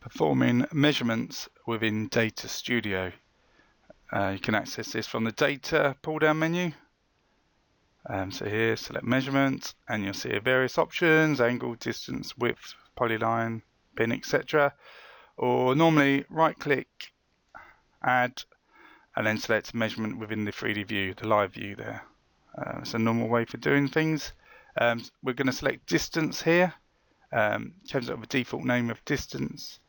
performing measurements within Data Studio. You can access this from the Data pull-down menu. So here, select measurement, and you'll see various options: angle, distance, width, polyline, pin, etc. Or normally right-click, add, and then select measurement within the 3D view, the live view there. It's a normal way for doing things. We're going to select distance here. Comes up with a default name of distance,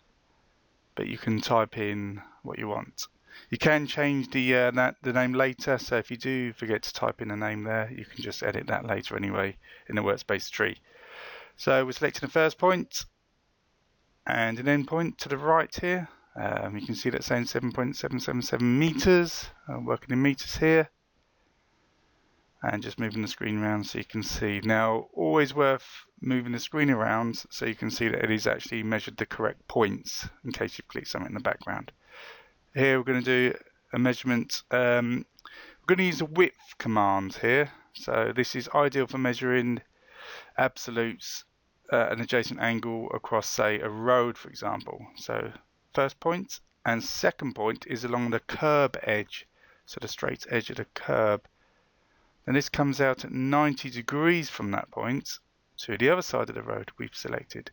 but you can type in what you want. You can change the name later, so if you do forget to type in a name there, you can just edit that later anyway in the workspace tree. So we're selecting the first point and an end point to the right here. You can see that saying 7.777 meters, working in meters here. And just moving the screen around so you can see. Now, always worth moving the screen around so you can see that it is actually measured the correct points in case you've clicked something in the background. Here we're going to do a measurement. We're going to use a width command here. So this is ideal for measuring absolutes, an adjacent angle across, say, a road, for example. So first point and second point is along the curb edge, so the straight edge of the curb. And this comes out at 90 degrees from that point to the other side of the road we've selected.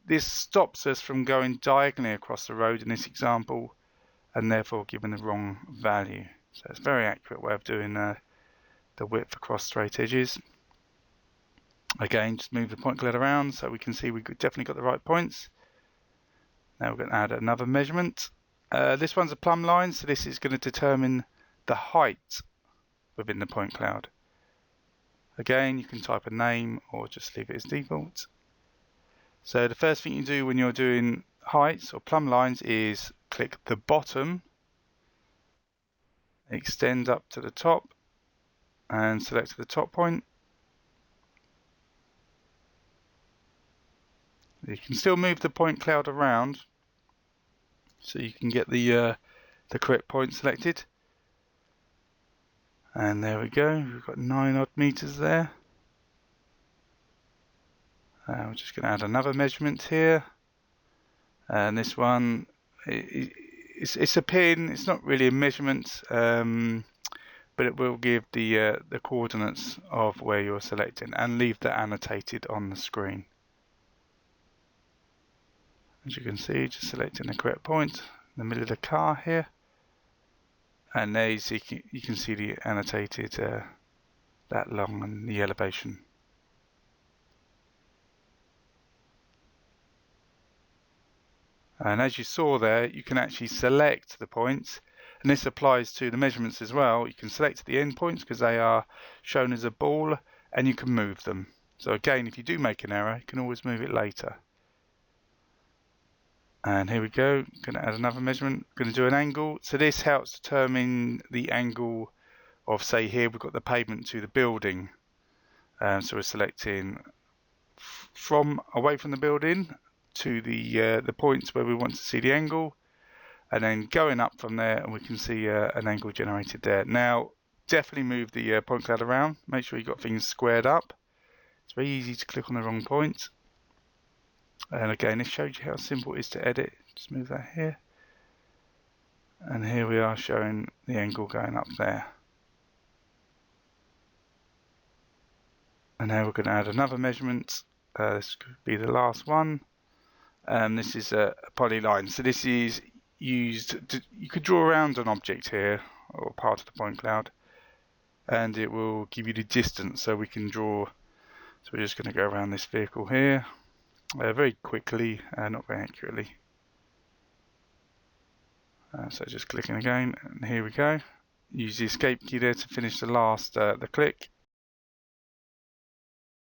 This stops us from going diagonally across the road in this example and therefore giving the wrong value. So it's a very accurate way of doing the width across straight edges. Again, just move the point cloud around so we can see we've definitely got the right points. Now we're going to add another measurement. This one's a plumb line, so this is going to determine the height within the point cloud. Again, you can type a name or just leave it as default. So the first thing you do when you're doing heights or plumb lines is click the bottom, extend up to the top, and select the top point. You can still move the point cloud around so you can get the correct point selected. And there we go, we've got 9 odd meters there. We're just going to add another measurement here. And this one, it's a pin, it's not really a measurement, but it will give the coordinates of where you're selecting and leave that annotated on the screen. As you can see, just selecting the correct point in the middle of the car here. And there you can see the annotated that long and the elevation. And as you saw there, you can actually select the points, and this applies to the measurements as well. You can select the end points because they are shown as a ball, and you can move them. So again, if you do make an error, you can always move it later. And here we go, going to add another measurement, going to do an angle. So this helps determine the angle of, say here we've got the pavement to the building. So we're selecting from away from the building to the points where we want to see the angle, and then going up from there, and we can see an angle generated there. Now, definitely move the point cloud around. Make sure you've got things squared up. It's very easy to click on the wrong point. And again, this shows you how simple it is to edit. Just move that here. And here we are showing the angle going up there. And now we're going to add another measurement. This could be the last one. This is a polyline. So this is used you could draw around an object here or part of the point cloud, and it will give you the distance. So we can draw. So we're just going to go around this vehicle here. Very quickly, not very accurately. So just clicking again, and here we go. Use the escape key there to finish the last the click,